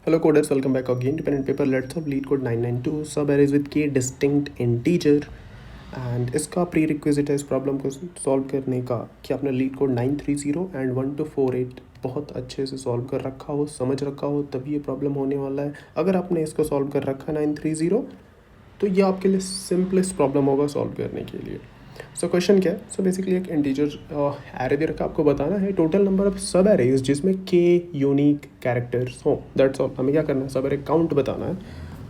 Hello coders, welcome back again to pen and paper. Let's solve lead code 992 subarrays with k distinct integer and इसका pre requisite है इस problem को solve करने का कि आपने लीड कोड 930 एंड 1248 बहुत अच्छे से सॉल्व कर रखा हो, समझ रखा हो, तभी ये प्रॉब्लम होने वाला है। अगर आपने इसको सॉल्व कर रखा है 930 तो ये आपके लिए सिंपलेस्ट प्रॉब्लम होगा सॉल्व करने के लिए। सो क्वेश्चन क्या है? सो बेसिकली एक इंटीजर एरे दे रखा, आपको बताना है total number of subarrays जिसमें के यूनिक कैरेक्टर्स हो। That's all. हमें क्या करना है? सब एरे काउंट बताना है।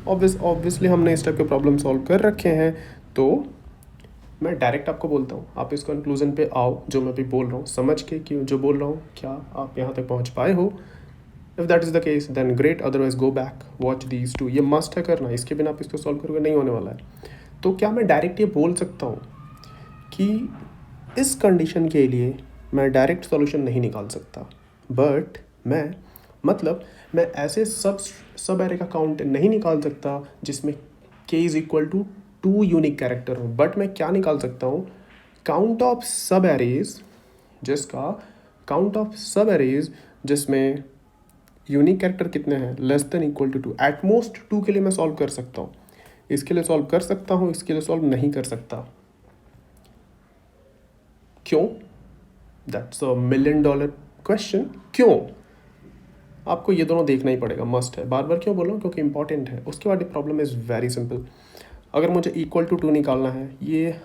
ऑब्वियसली हमने इस टाइप के प्रॉब्लम सॉल्व कर रखे हैं, तो मैं डायरेक्ट आपको बोलता हूँ आप इस कंक्लूजन पे आओ जो मैं भी बोल रहा हूँ, समझ के कि जो बोल रहा हूँ क्या आप यहाँ तक पहुँच पाए हो। If that is the case then great, otherwise go back watch these two. ये मस्ट है करना, इसके बिना आप इसको सॉल्व करोगे नहीं होने वाला है। तो क्या मैं डायरेक्ट ये बोल सकता हूँ कि इस कंडीशन के लिए मैं डायरेक्ट सॉल्यूशन नहीं निकाल सकता, बट मैं ऐसे सब एरे का काउंट नहीं निकाल सकता जिसमें k is equal to 2 unique character हो। बट मैं क्या निकाल सकता हूँ? काउंट ऑफ सब एरेज जिसमें यूनिक कैरेक्टर कितने हैं, less than equal to 2, at most 2 के लिए मैं सॉल्व कर सकता हूँ। इसके लिए सॉल्व कर सकता हूँ, इसके लिए सॉल्व नहीं कर सकता। क्यों? That's a $1 million question. क्यों? आपको ये दोनों देखना ही पड़ेगा, मस्ट है। बार बार क्यों बोल रहा हूँ? क्योंकि इंपॉर्टेंट है। उसके बाद प्रॉब्लम इज़ वेरी सिंपल। अगर मुझे इक्वल टू 2 निकालना है, ये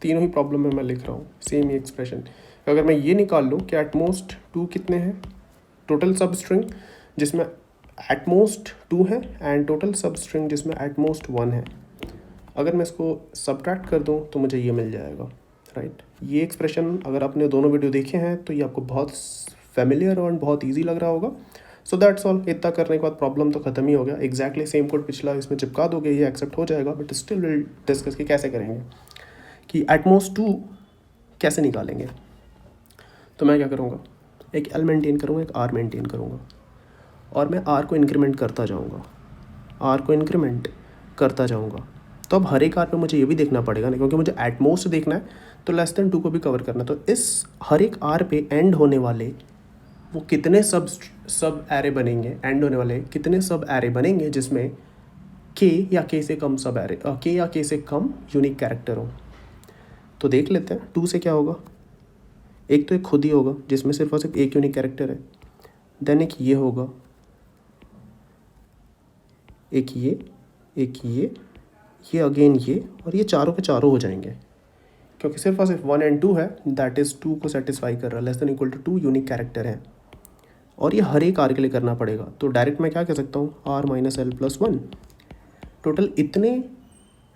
तीनों ही प्रॉब्लम में मैं लिख रहा हूँ सेम ही एक्सप्रेशन। अगर मैं ये निकाल लूँ कि एटमोस्ट 2 कितने हैं, टोटल सब स्ट्रिंग जिसमें एटमोस्ट 2 है एंड टोटल सब स्ट्रिंग जिसमें एटमोस्ट 1 है, अगर मैं इसको सब्ट्रैक्ट कर दूँ तो मुझे ये मिल जाएगा, राइट। ये एक्सप्रेशन अगर आपने दोनों वीडियो देखे हैं तो ये आपको बहुत फेमिलियर और बहुत इजी लग रहा होगा। So that's all. इतना करने के बाद प्रॉब्लम तो ख़त्म ही हो गया। एग्जैक्टली सेम कोड पिछला इसमें चिपका दोगे, ये एक्सेप्ट हो जाएगा, बट स्टिल विल डिस्कस कि कैसे करेंगे, कि एटमोस्ट 2 कैसे निकालेंगे। तो मैं क्या करूँगा, एक एल मेंटेन करूँगा, एक आर मेंटेन करूँगा, और मैं आर को इंक्रीमेंट करता जाऊँगा। तो अब हर एक आर पे मुझे ये भी देखना पड़ेगा ना, क्योंकि मुझे एटमोस्ट देखना है तो लेस देन 2 को भी कवर करना है। तो इस हर एक आर पे एंड होने वाले वो कितने सब एरे बनेंगे, एंड होने वाले कितने सब एरे बनेंगे जिसमें के या के से कम सब एरे, के या के से कम यूनिक कैरेक्टर हो। तो देख लेते हैं 2 से क्या होगा। एक तो एक खुद ही होगा जिसमें सिर्फ और सिर्फ एक यूनिक कैरेक्टर है, देन एक ये होगा, एक ये अगेन ये, और ये चारों के चारों हो जाएंगे क्योंकि सिर्फ और सिर्फ 1 and 2 है, दैट इज़ 2 को सेटिस्फाई कर रहा है, less than equal to 2 unique character है, और ये हर एक आर के लिए करना पड़ेगा। तो डायरेक्ट मैं क्या कह सकता हूँ, r minus L plus 1। Total इतने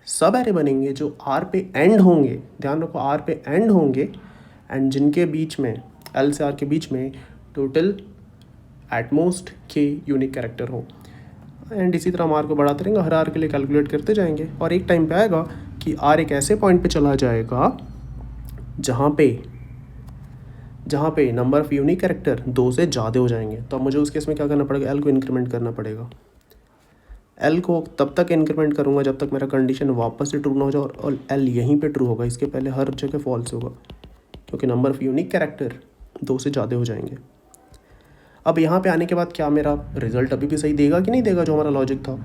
सब एरे बनेंगे जो आर पे एंड होंगे, ध्यान रखो आर पे एंड होंगे, एंड जिनके बीच में एल से आर के बीच में टोटल एटमोस्ट के यूनिक कैरेक्टर हो। एंड इसी तरह हम आर को बढ़ाते रहेंगे, हर आर के लिए कैलकुलेट करते जाएंगे, और एक टाइम पे आएगा कि आर एक ऐसे पॉइंट पे चला जाएगा जहाँ पे नंबर ऑफ़ यूनिक कैरेक्टर 2 से ज़्यादा हो जाएंगे। तो अब मुझे उस केस में क्या करना पड़ेगा, एल को इंक्रीमेंट करना पड़ेगा। एल को तब तक इंक्रीमेंट करूँगा जब तक मेरा कंडीशन वापस से ट्रू ना हो जाए, और एल यहीं पे ट्रू होगा, इसके पहले हर जगह फॉल्स होगा क्योंकि नंबर ऑफ़ यूनिक कैरेक्टर 2 से ज़्यादा हो जाएंगे। अब यहाँ पे आने के बाद क्या मेरा रिजल्ट अभी भी सही देगा कि नहीं देगा, जो हमारा लॉजिक था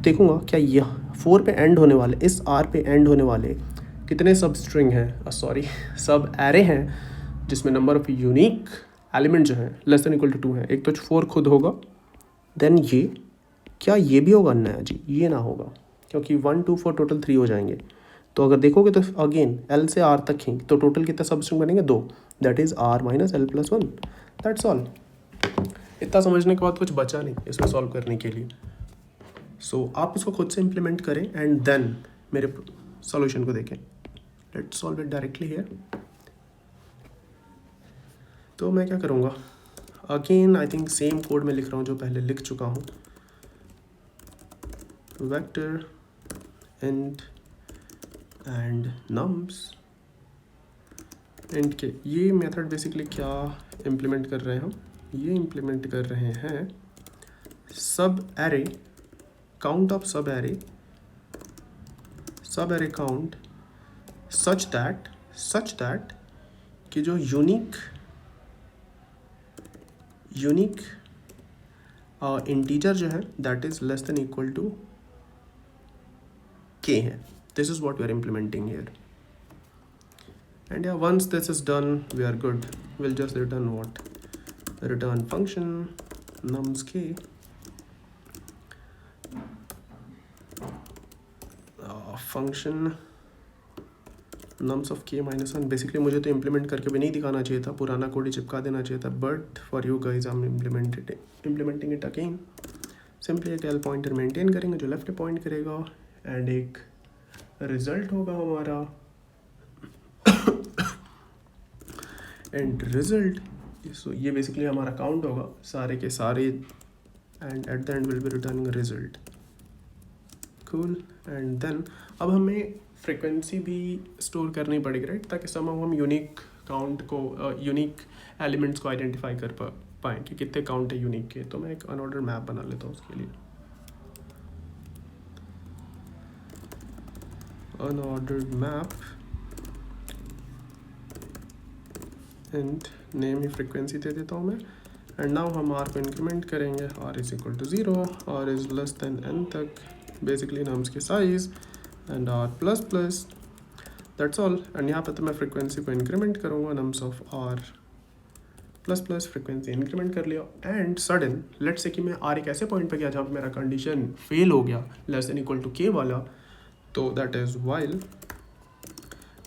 देखूँगा। क्या यह 4 पे एंड होने वाले, इस आर पे एंड होने वाले कितने सब स्ट्रिंग हैं, सब एरे हैं जिसमें नंबर ऑफ़ यूनिक एलिमेंट जो है लेस देन इक्वल टू 2 है। एक तो 4 खुद होगा, देन ये, क्या ये भी होगा? ना जी, ये ना होगा क्योंकि 1 2 4 टोटल 3 हो जाएंगे। तो अगर देखोगे तो अगेन एल से आर तक ही, तो टोटल कितने सब स्ट्रिंग बनेंगे? 2, that is R minus L plus 1। That's all. इतना समझने के बाद कुछ बचा नहीं इसमें सॉल्व करने के लिए। सो आप इसको खुद से इम्प्लीमेंट करें एंड देन मेरे सॉल्यूशन को देखें। Let's solve it directly here. तो मैं क्या करूँगा, again I think same code में लिख रहा हूँ जो पहले लिख चुका हूँ। Vector int and nums int के, ये मेथड बेसिकली क्या इम्प्लीमेंट कर रहे हैं हम, ये इम्प्लीमेंट कर रहे हैं subarray count of subarray count such that कि जो यूनिक इंटीजर जो है that is less than equal to k है. This is what we are implementing here. And yeah, once this is done, we are good. We'll just return what? Return function nums k. Function nums of k minus 1. Basically मुझे तो implement करके भी नहीं दिखाना चाहिए था, पुराना code ही चिपका देना चाहिए था, but for you guys I am implementing it again. Simply एक एल पॉइंटर मेंटेन करेंगे जो लेफ्ट पॉइंट करेगा एंड एक रिजल्ट होगा हमारा एंड रिजल्ट. सो ये बेसिकली हमारा काउंट होगा सारे के सारे and at the end will be returning result. Cool. And then अब हमें फ्रिक्वेंसी भी स्टोर करनी पड़ेगी, राइट, ताकि somehow हम यूनिक काउंट को यूनिक एलिमेंट्स को आइडेंटिफाई कर पाएँ कि कितने काउंट है यूनिक के. तो मैं एक अनऑर्डर्ड मैप बना लेता हूँ उसके लिए. अनऑर्डर्ड मैप एंड नेम ही फ्रिक्वेंसी दे देता हूँ मैं. एंड नाउ हम आर को इंक्रीमेंट करेंगे. R is equal to 0, r is less than n तक, बेसिकली नम्स के size and r plus plus, that's all. And यहाँ पे तो मैं फ्रिक्वेंसी को इंक्रीमेंट करूँगा nums of r plus plus. Frequency increment कर लिया एंड सडन लेट्स से कि मैं आर एक ऐसे पॉइंट पे गया जहाँ पे मेरा कंडीशन फेल हो गया लेस देन इक्वल टू के वाला. तो that is while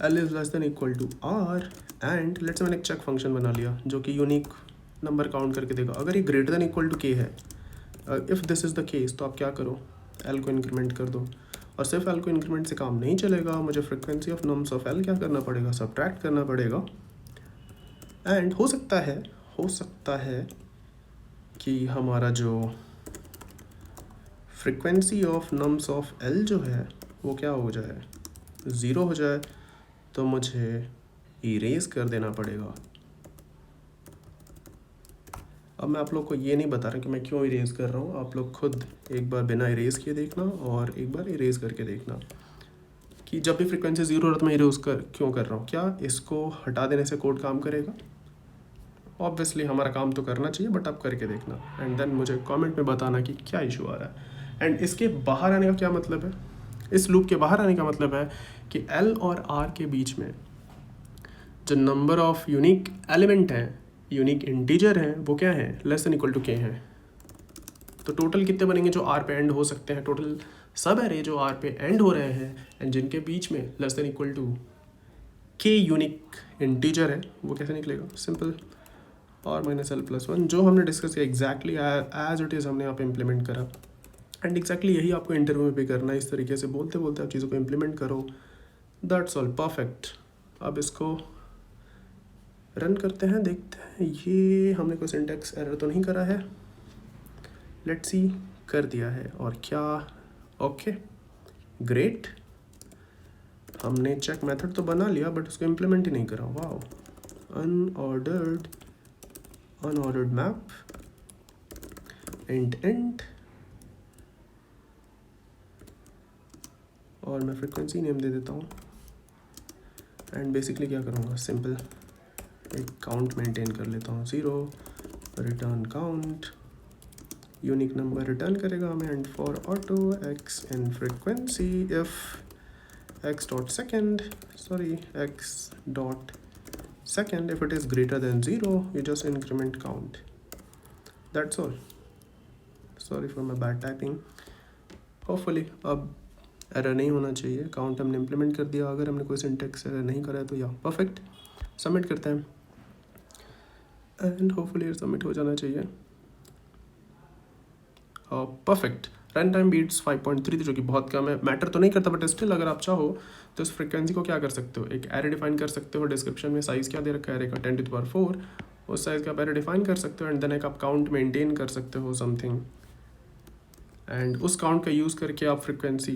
L is less than equal to R and let's मैंने एक चेक फंक्शन बना लिया जो कि यूनिक नंबर काउंट करके देगा. अगर ये ग्रेटर देन इक्वल टू के है, if this is the case, तो आप क्या करो, एल को इंक्रीमेंट कर दो. और सिर्फ एल को इंक्रीमेंट से काम नहीं चलेगा, मुझे frequency of nums of L क्या करना पड़ेगा, सब्ट्रैक्ट करना पड़ेगा. एंड हो सकता है कि हमारा जो frequency of nums of L जो है वो क्या हो जाए, 0 हो जाए. तो मुझे इरेज कर देना पड़ेगा. अब मैं आप लोग को ये नहीं बता रहा कि मैं क्यों इरेज कर रहा हूँ, आप लोग खुद एक बार बिना इरेज किए देखना और एक बार इरेज करके देखना कि जब भी फ्रिक्वेंसी 0 हो रहा तो मैं इरेज क्यों कर रहा हूँ. क्या इसको हटा देने से कोड काम करेगा? ऑब्वियसली हमारा काम तो करना चाहिए, बट आप करके देखना एंड देन मुझे कमेंट में बताना कि क्या इशू आ रहा है. एंड इसके बाहर आने का क्या मतलब है, इस लूप के बाहर आने का मतलब है कि एल और आर के बीच में जो नंबर ऑफ यूनिक एलिमेंट हैं, यूनिक इंटीजर हैं, वो क्या है, लेस देन इक्वल टू के हैं. तो टोटल कितने बनेंगे जो आर पे एंड हो सकते हैं, टोटल सब एरे जो आर पे एंड हो रहे हैं एंड जिनके बीच में less than equal to K unique integer है, वो कैसे निकलेगा, simple R minus L plus 1 जो हमने डिस्कस किया एग्जैक्टली एज इट इज़ हमने यहाँ पे इम्प्लीमेंट करा. एंड एग्जैक्टली यही आपको इंटरव्यू में भी करना है, इस तरीके से बोलते बोलते आप चीज़ों को इम्प्लीमेंट करो. That's all, perfect. अब इसको रन करते हैं, देखते हैं ये हमने कोई सिंटैक्स एरर तो नहीं करा है. लेट्स सी, कर दिया है. और क्या, ओके ग्रेट, हमने चेक मेथड तो बना लिया बट उसको इम्प्लीमेंट ही नहीं करा. वाओ. अनऑर्डर्ड मैप इंट और मैं फ्रिक्वेंसी नेम दे देता हूँ. एंड बेसिकली क्या करूँगा, सिंपल एक काउंट मेंटेन कर लेता हूँ, 0 return count, unique number return करेगा हमें. And for auto x in frequency if x dot second if it is greater than 0 you just increment count. That's all. Sorry for my bad typing. Hopefully अब error नहीं होना चाहिए. Count हमने implement कर दिया. अगर हमने कोई सिंटैक्स एरर नहीं करा है तो या परफेक्ट, सबमिट करते हैं एंड होपफुली सबमिट हो जाना चाहिए. परफेक्ट. रन टाइम बीट्स 5.3 जो कि बहुत कम है, मैटर तो नहीं करता, बट स्टिल अगर आप चाहो तो इस फ्रिक्वेंसी को क्या कर सकते हो, एक एरे डिफाइन कर सकते हो. डिस्क्रिप्शन में साइज़ क्या दे रखा है एरे का, 10⁴, उस साइज़ का आप एरे डिफाइन कर सकते हो. एंड देन एक आप काउंट मेंटेन कर सकते हो समथिंग, एंड उस काउंट का यूज़ करके आप फ्रिक्वेंसी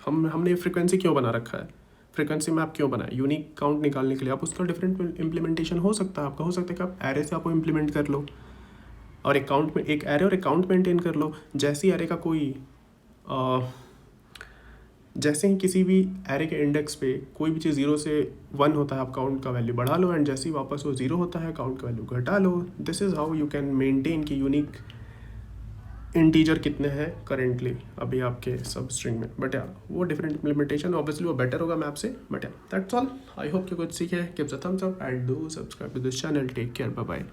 हमने फ्रिक्वेंसी क्यों बना रखा है, फ्रिक्वेंसी मैप क्यों बनाया, यूनिक काउंट निकालने के लिए. आप उसका डिफरेंट इम्प्लीमेंटेशन हो सकता है आपका. हो सकता है कि आप एरे से आपको इम्प्लीमेंट कर लो और एक काउंट में एक एरे और एक काउंट मेंटेन कर लो. जैसे ही एरे का कोई जैसे ही किसी भी एरे के इंडेक्स पे कोई भी चीज़ 0 से 1 होता है, आप काउंट का वैल्यू बढ़ा लो. एंड जैसे ही वापस वो 0 होता है, काउंट का वैल्यू घटा लो. This is how you can maintain कि यूनिक इंटीजर कितने हैं करेंटली अभी आपके सब स्ट्रिंग में, बट यार वो डिफरेंट इम्प्लीमेंटेशन, ऑब्वियसली वो बेटर होगा मैप से, बट यार दैट्स ऑल। आई होप कि कुछ सीखे। Gives a thumbs up and do subscribe to this channel. Take care, bye bye.